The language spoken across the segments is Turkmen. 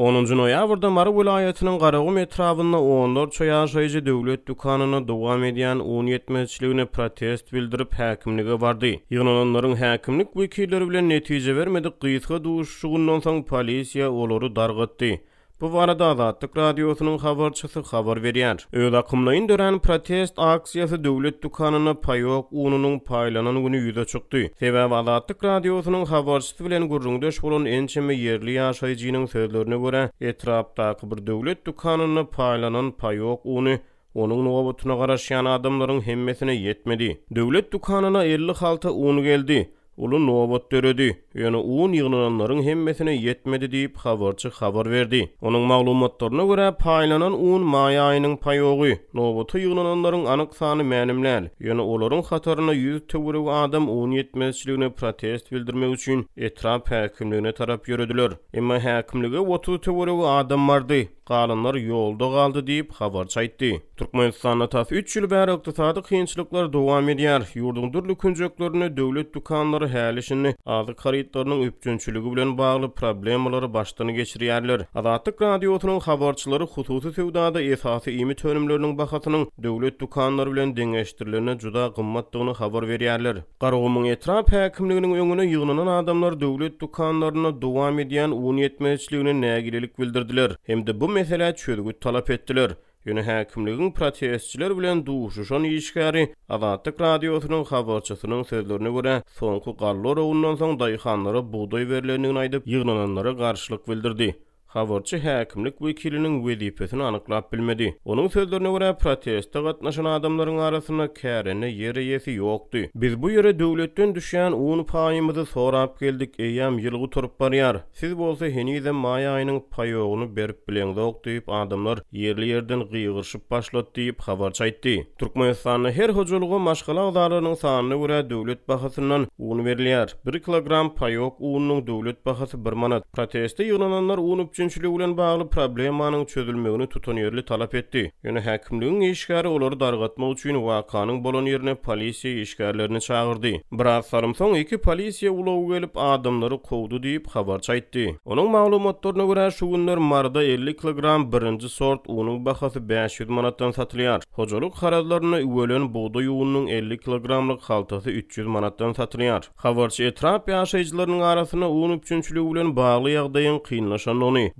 10-njy noýabrda Mary vilayatynyň Garagum etrafynda 14 ýaşaýjy döwlet dukanyna dowam edýän 17 mesçiligine protest bildirip häkimlige bardy. Ýygnalanlaryň häkimlik wekilleri bilen netije bermedik gysga duşuşygundan soň polisiýa olary dargatdy. Bu barada Azatlyk radiosynyň habarçysy habar berýär. Öz akymlaryň dören protest aksiýasy döwlet dukanyna paýok ununyň paýlanan güni ýüze çykdy. Sebäbi Azatlyk radiosynyň habarçysy bilen gurrundaş bolan ençeme yerli ýaşaýjynyň sözlerine görä, etrapdaky bir döwlet dukanyna paýlanan paýok uny onuň nowatyna garaşýan adamlaryň hemmesine ýetmedi. Döwlet dukanyna 50 halta un geldi. Ulu nowat döredi. Ýöne un ýygnalanlaryň hemmesine ýetmedi diýip habarçy habar berdi. Onuň maglumatlaryna görä paýlanan un maý aýynyň paýogy. Nowaty ýygnalanlaryň anyk sany mänimläl. Ýöne olaryň hataryna 100 töwereg adam un ýetmezçiligine protest bildirmek üçin etrap häkimligine tarap ýörediler. Emma häkimlige 30 töwereg adam bardy. Galanlar ýolda galdy diýip habarçy aýtdy. Türkmenistanda tas 3 ýyl bäri ykdysady kynçylyklar dowam edýär. Ýurdun durly künjeklerini döwlet dukanlary hälisini azyk harytlarynyň üpjünçiligi bilen bagly problemalary başdan geçirýärler. Azatlyk radiosynyň habarçylary hususy sewdada esasy ýymit önümleriniň bahasynyň döwlet dukanlary bilen deňeşdirilerine juda gymmatdygyny habar berýärler. Garagumyň etrap häkimliginiň öňüne ýygnanan adamlar döwlet dukanlaryna dowam edýän un ýetmezçiligine nägilelik bildirdiler. Hemde bu mesele çözgüt talap etdiler. Ýöne häkimligiň protestçiler bilen duşuşan işgäri Azatlyk radiosynyň habarçysynyň sözlerine görä soňky gallar ondan soň daýhanlara buğday berilendigini aýdyp ýygnalanlara garşylyk bildirdi. Habarçy häkimlik wekiliniň wezipesini anyklap bilmedi. Onuň sözlerine görä protestde gatnaşan adamlaryň arasyna kärene ýere ýesi ýokdy. Biz bu ýere döwletden düşýän un paýymyzy sorap geldik, eýam ýyl guturup barýar. Siz bolsa henüýde maý aýynyň paýogyny berip bileňdok diýip adamlar ýerli ýerden gygyrşyp başlady diýip habarçy aýtdy. Türkmenistanyň her hojalygy maşgala agdalarynyň sanyna görä döwlet bahasyndan un berilýär. 1 kilogram paýok ununyň döwlet bahasy 1 manat. Protestde ýygnalanlar un üpjünçiligi bilen bagly problemanyň çözülmegini tutanýarly talap etdi. Ýöne häkimligiň işgäri olary dargatmak üçin wakanyň bolan ýerine polisiýa işgärlerini çağırdy. Biraz sarym soň iki polisiýa ulagy gelip adamlary kowdy diýip habarçy aýtdy. Onuň maglumatlaryna görä şu günler Marda 50 kilogram birinji sort unyň bahasy 500 manatdan satylýar. Hojalyk haradlaryna üwelen buğday ununyň 50 kilogramlyk haltasy 300 manatdan satylýar. Habarçy etrap ýaşaýjylarynyň arasyna un üpjünçiligi bilen bagly ýagdaýyň kynlaşanyny,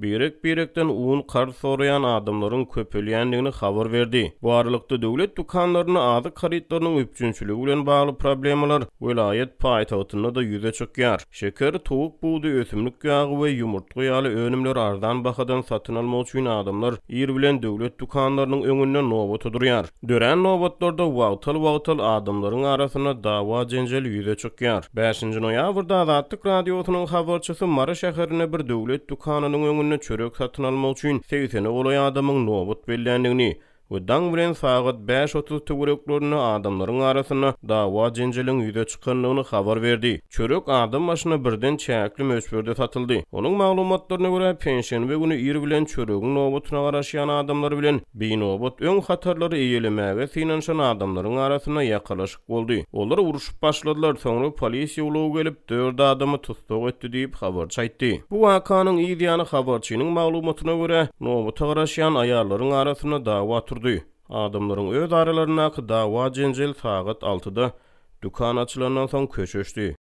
birekden un kar sorayan adamlaryň köpelýändigini habar berdi. Bu aralykda döwlet dukanlaryna azyk harytlarynyň üpjünçiligi bilen bagly problemalar vilayet paýtagtyna da ýüze çykýar. Şeker, towuk buğday, ösümlik ýagy we ýumurtga ýaly önümler ardan bahadan satyn almak üçin adamlar ýer bilen döwlet dukanlarynyň öňünde nowat durýar. Dören nowatlarda wagtal adamlaryň arasyna dawa jenjel ýüze çykýar. 5-nji noýabrda Azatlyk radiosynyň habarçysy Mary şäherine bir döwlet dukanynyň öňünde çörek satyn almak üçin 80 olaý adamyň nowat bellendigini we daň bilen sagat 5:30 töwereklerini adamlaryň arasyna dawa jenjeliň ýüze çykanlygyny habar berdi. Çörek adam başyna birden çäkli möçberde satyldy. Onuň maglumatlaryna görä pensiýe güni ýer bilen çöregiň nowatyna garaşýan adamlar bilen beýnowat öň hatarlary eýelemäge synanşan adamlaryň arasyna ýakalaşyk boldy. Olar uruşup başladylar, soňra polisiýa ulagy gelip 4 adamy tutsak etdi diýip habarçy aýtdy. Bu wakanyň ýa-da habarçynyň maglumatyna görä nowaty garaşýan aýarlaryň arasyna dawa adamlaryň öz aralaryna dawa jenjel sagat 6-da dukan açylandan soň köçüşdi.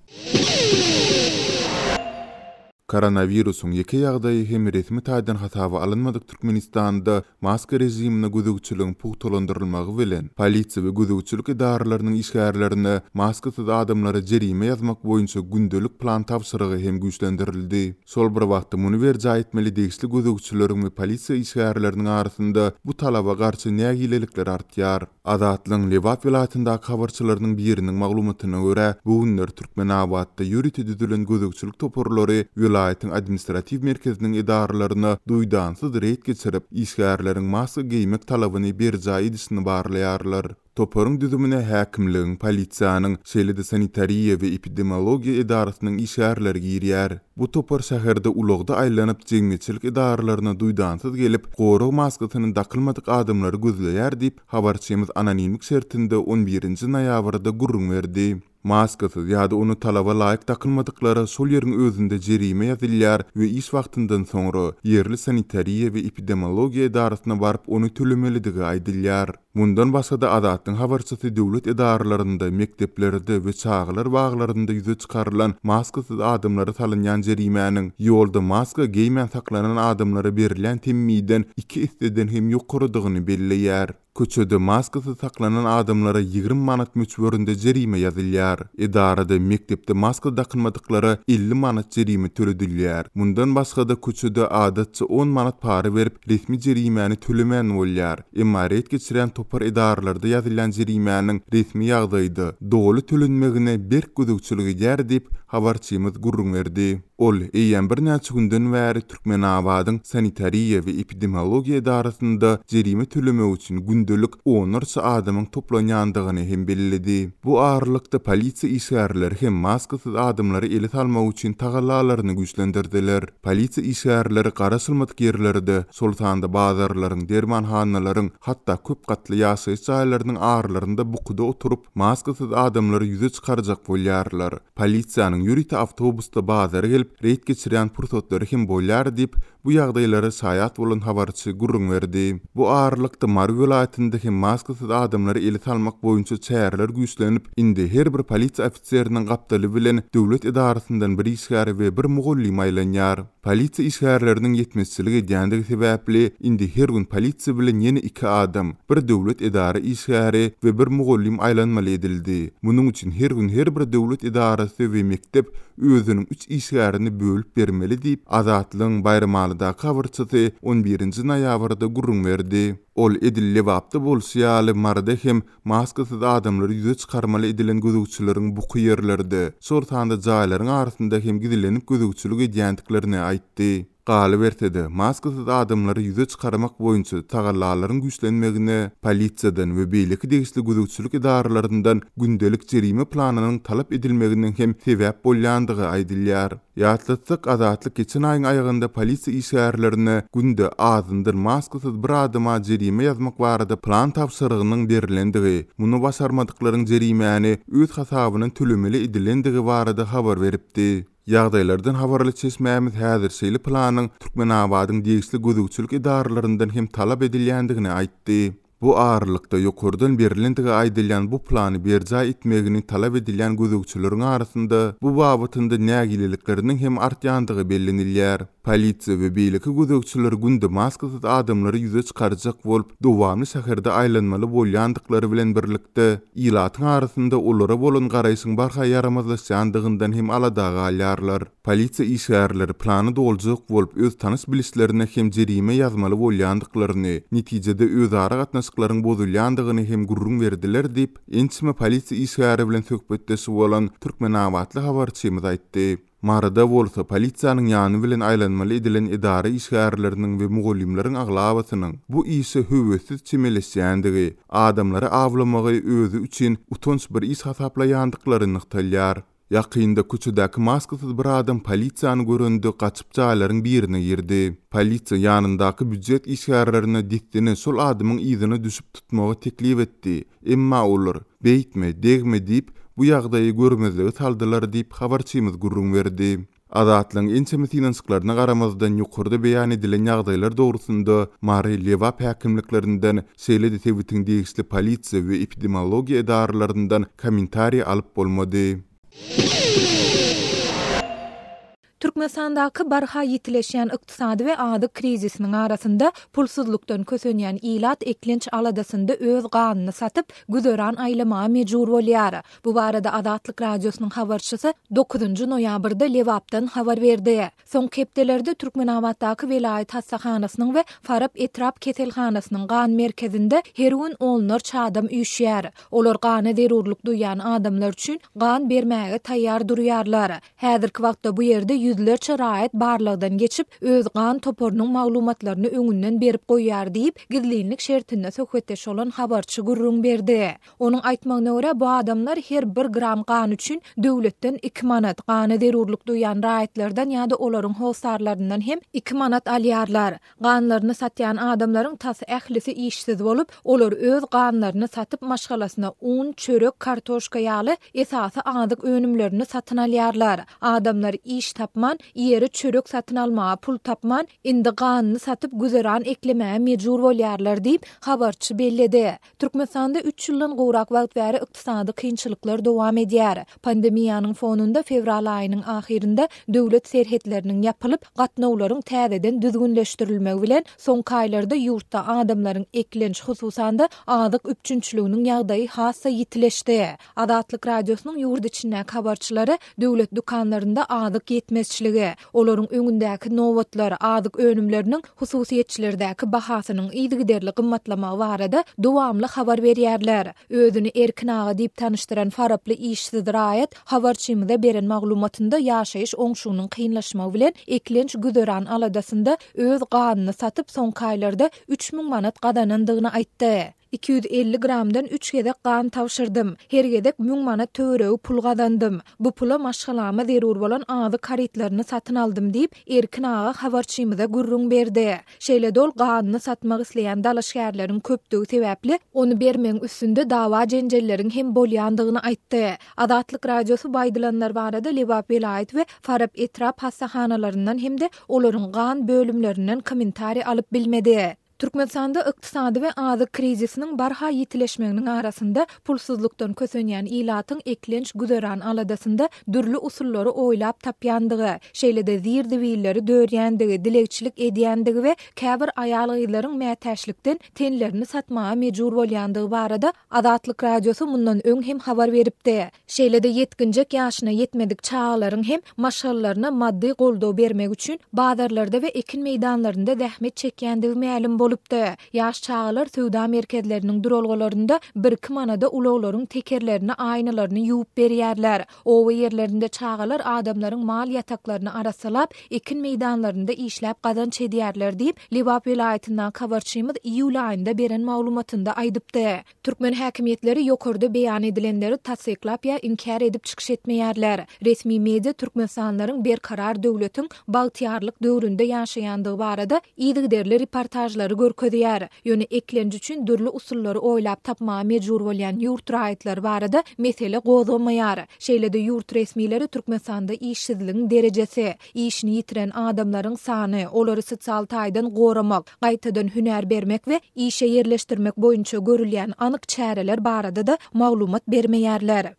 Koronavirusyň ýeke ýagdaýy hem resmi taýdan hataby alynmadyk Türkmenistanda maska rejimine güdükçiligiň pugtalandyrylmagy bilen polisiýa we güdükçilik idaralarynyň işgärlerini maskasyz adamlara jerime ýazmak boýunça gündelik plan tapşyrygy hem güýçlendirildi. Sol bir wagtda muny berje aýtmaly degisli güdükçileriň we polisiýa işgärleriniň arasynda bu talaba garşy nägilelikler artýar. Azatlyň Lewat vilayatyndaky habarçylarynyň biriniň maglumatyna görä bu günler Türkmenabadda ýürüti düzülen güdükçilik toporlary vilayatyň administrativ merkeziniň idaralaryna duýdansyz reýt geçirip işgärleriň maska giymek talabyny berje edişini barlaýarlar. Toporun düzümüne häkimligiň, polisiýanyň, şeýle-de sanitariýa we epidemiologiýa idarasynyň işgärleri girýär. Bu topor şäherde ulagda aýlanyp jeňmeçilik idaralaryna duýdansyz gelip, gorug maskasyny dakylmadyk adamlary gözleýär diýip habarçymyz anonimlik şertinde 11-nji noýabrda gurrun berdi. Maskasyz ýa-da onu talaba laýyk takylmadyklara şol ýeriň özünde jerime ýazylýar we iş wagtyndan soňra ýerli sanitariýa we epidemiologiýa idarasyna baryp onu tölemelidigi aýdylýar. Mundan başga da adatyň habarçysy döwlet idaralarynda, mekdeplerde we çağlar baglarynda ýüze çykarylan maskasyz adamlara salynýan jerimäniň ýolda maska geýmän saklanan adamlara berilen temmiden 2 hisseden hem ýokarydygyny belleýär. Köçede maskasyz saklanan adamlara 20 manat möçberinde jerime ýazylýar. Idarada mektepde maska takylmadyklara 50 manat jerime töledilýär. Mundan başga da köçede adatça 10 manat para berip resmi jerimäni tölemän bolýar. Emaret geçiren topar idaralarda ýazylan jerimäniň resmi ýagdaýda dogly tölenmegine berk gözükçüligi ýer diýip habarçymyz gurrun berdi. Ol eýen bir näçe günden bäri Türkmenabadyň sanitariýa we epidemiologiýa idarasynda jerime tölemek üçin gündelik 10 adamyň toplanýandygyny hem bellädi. Bu aralykda polisiýa işgärleri hem maskasyz adamlary ele salmak üçin tagallalaryny güýçlendirdiler. Polisiýa işgärleri garasylmadyk ýerlerde, Sultanda bazarlaryň, dermanhanalaryň, hatda köp gatly ýaşaýyş jaýlarynyň arlarynda bukuda oturup maskasyz adamlary ýüze çykarjak bolýarlar. Polisiýanyň ýürüti awtobusda bazara gelip reýt geçiren pursotlary hem bolýar diýip bu ýagdaýlary saýat bolan habarçy gurrun berdi. Bu aralykda Mar welaýatynda hem maskasyz adamlary ele salmak boýunça çäherler güýçlenip, indi her bir polisiýa ofisieriniň gapdaly bilen döwlet idarasyndan bir işgäri we bir mugully maýlanýar. Polisiýa işgärleriniň ýetmezçiligi diýendigi sebäpli indi her gün polisiýa bilen ýene 2 adam, bir döwlet idara işgäri we bir mugully aýlanmaly edildi. Munyň üçin her gün her bir döwlet idarasy we mektep özüniň 3 işgärini bölüp bermeli diýip Azatlygyň bayramalyda habarçysy 11-nji noýabrda gurrun berdi. Ol edilli wagtda bolsaýaly marda hem maskasyz adamlary ýüze çykarmaly edilen gözükçüleriň bu ýerlerde, sortanda jaýlaryň arasynda hem gidilenip gözükçülük edýändiklerini aýtdy. Galy bertede maskasyz adamlary ýüze çykarmak boýunça tagallalaryň güýçlenmegine polisiýadan we beýleki degişli gözükçülük idaralaryndan gündelik jerime planynyň talap edilmeginden hem sebäp bolýandygy aýdylýar. Ýatlatsak azatlyk geçen aýyň aýagynda polisiýa işgärlerine günde azyndyr maskasyz bir adama jerime ýazmak barada plan tapşyrygynyň berilendigi, muny başarmadyklaryň jerimäni öz hasabynyň tölemeli edilendigi barada habar beripdi. Ýagdaýlardan habarly çeşmämiz häzir şeýle planyň Türkmenabadyň degişli gözükçülük idaralaryndan hem talap edilýändigini aýtdy. Bu aralykda ýokurdan berilendigi aýdylýan bu plany berja etmegini talap edilýän gözükçüleriň arasynda bu babatynda nägilelikleriniň hem artýandygy bellenilýär. Polisiýa we beýleki gözükçüler günde maskasyz adamlary ýüze çykarjak bolup, dowamly şäherde aýlanmaly bolýandyklary bilen birlikde ilatyň arasynda olara bolan garaýşyň barha yaramazlaşýandygyndan hem aladaga alýarlar. Polisiýa işgärleri plany doljak bolup, öz tanys bilişlerine hem jerime ýazmaly bolýandyklaryny, netijede özara gatnaşyklaryň bozulýandygyny hem gurrun berdiler diýip, ençime polisiýa işgäri bilen söhbetdeşip bolan Türkmenabatly habarçymyz aýtdy. Marada bolsa polisiýanyň ýany bilen aýlanmaly edilen idara işgärleriniň we mugullimleriň aglabasynyň bu işe höwesiz çimelesýändigi, adamlary awlamagy özü üçin utanç bir iş hasaplaýandyklaryny ýykdylýar. Ýakynda köçedäki maskasyz bir adam polisiýany görende gaçyp jaýlaryň birine girdi. Polisiýa ýanyndaky büdjet işgärlerine dikkatini şol adamyň ýzyna düşüp tutmagy teklip etdi. Emma olar beýtme, degme diýip bu ýagdaýy görmezligi saldylar diýip habarçymyz gurrun berdi. Azatlygyň ençeme finansyklaryna garamazdan ýokurda beýan edilen ýagdaýlar dogrusynda Mary Lewap häkimliklerinden şeýle detewitiň degişli polisiýa we epidemiologiýa idaralaryndan kommentariýa alyp bolmady. Türkmenistandaky barha ýitileşýän ykdysady we ady krizisiniň arasynda pulsuzlukdan kösenýän ilat eklenç aladasynda öz ganyny satyp güzöran aýlamaga mejbur bolýar. Bu barada Azatlyk radiosynyň habarçysy 9-njy noýabrda Lewapdan habar berdi. Soň hepdelerde Türkmenabatdaky welaýat hassahanasynyň we Farab etrap keselhanasynyň gan merkezinde her gün onlarça adam üýşýär. Olar gana zerurluk duýan adamlar üçin gan bermäge taýýar durýarlar. Häzirki wagtda bu ýerde yüzlerçe raýat barlygdan geçip öz gan toporunyň maglumatlaryny öňünden berip goýýar diýip gizlilik şertinde söhbetdeş olan habarçy gurrun berdi. Onuň aýtmagyna görä bu adamlar her 1 gram gan üçin döwletden 2 manat gana derurluk duýan raýatlardan ýa-da olaryň howsarlaryndan hem 2 manat alýarlar. Ganlaryny satýan adamlaryň tasy ählisi işsiz bolup, olar öz ganlaryny satyp maşgalasyna un, çörek, kartoşka ýaly esasy adyk önümlerini satyn alýarlar. Adamlar iş tapman, ýeri çörek satyn almaga pul tapman, indi ganyny satyp güzeran eklemäge mejbur bolýarlar diýip habarçy belledi. Türkmenistanda 3 ýyldan gowrak wagt bäri ykdysady kynçylyklar dowam edýär. Pandemiýanyň fonunda fevral aýynyň ahirinde döwlet serhetleriniň ýapylyp, gatnawlaryň täzeden düzgünleşdirilmegi bilen soňky aýlarda ýurtda adamlaryň eklenç hususanda adyk üpçünçiliginiň ýagdaýy hassa ýitileşdi. Adatlyk radiosynyň ýurt içindäki habarçylary döwlet dukanlarynda adyk ýetmezçiligi, olaryň öňündäki nowatlar, adyk önümleriniň hususiýetçilerdäki bahasynyň ýygyderli gymmatlamagy barada dowamly habar berýärler. Özüni erkin aga diýip tanıştyran faraply işsiz raýat habarçymyza beren maglumatynda ýaşaýyş oňşunyň kynlaşmagy bilen eklenç güzeran aladasynda öz ganyny satyp soňky aýlarda 3000 manat gadanandygyny aýtdy. 250 gramdan 3 gedek gan tawşyrdym. Her gedek 1000 manat töweregi pul gazandym. Bu pula maşgalama zerur bolan azy karitlaryny satyn aldym diýip erkin aga habarçymyza gurrun berdi. Şeýle dol ganyny satmak isleýän dalaşgärleriň köpdügi sebäpli onu bermeň üstünde dawa jenjelleriň hem bolýandygyny aýtdy. Adatlyk radiosy baýdylanlar barada Lebap vilayet we Farap etrap hassahanalaryndan hemde olaryň gan bölümlerinden kommentari alyp bilmedi. Türkmenistanda ykdysady we azyk krizisiniň barha ýitileşmeginiň arasynda pulsuzlukdan kösenýän ilatyň eklenç güzeran aladasynda dürli usullary oýlap tapýandygy, şeýle-de zirdiwilleri dörýändigi, dilekçilik edýändigi we käbir aýalgylaryň mätäşlikden tenlerini satmaga mejbur bolýandygy barada Adatlyk radiosy mundan öň hem habar beripdi. Şeýle-de yetkinjek ýaşyna ýetmedik çağalaryň hem maşgallaryna maddi goldaw bermek üçin bazarlarda we ekin meýdanlarynda zähmet çekýändigi ma'lum bolupdy. Ýaş çağalar söwda merkezleriniň duralgalarynda 1-2 manada ulaglaryň tekerlerini, aýnalaryny ýuwup berýärler. O ýerlerinde çağalar adamlaryň mal ýataklaryny arasalap, ekin meýdanlarynda işläp gazanç edýärler diýip Lebap vilayetinden habarçymyz iýul aýynda beren maglumatynda aýdypdy. Türkmen häkimetleri ýokarda beýan edilenleri tasdiklap ýa inkar edip çykyş etmeýärler. Resmi media türkmenistanyň berkarar döwletiň bagtyarlyk döwründe ýaşaýandygy barada ýygyderli reportajlary görkezýär. Ýöne eklenç üçin dürli usullary oýlap tapmaga mejbur bolýan ýurt raýatlar barada mesele gozulmaýar. Şeýle-de ýurt resmileri Türkmenistanda işsizligiň derejesi, işini ýitiren adamlaryň sany, olary sosial taýdan goramak, gaýtadan hünär bermek we işe ýerleşdirmek boýunça görülýän anyk çäreler barada da maglumat bermeýärler.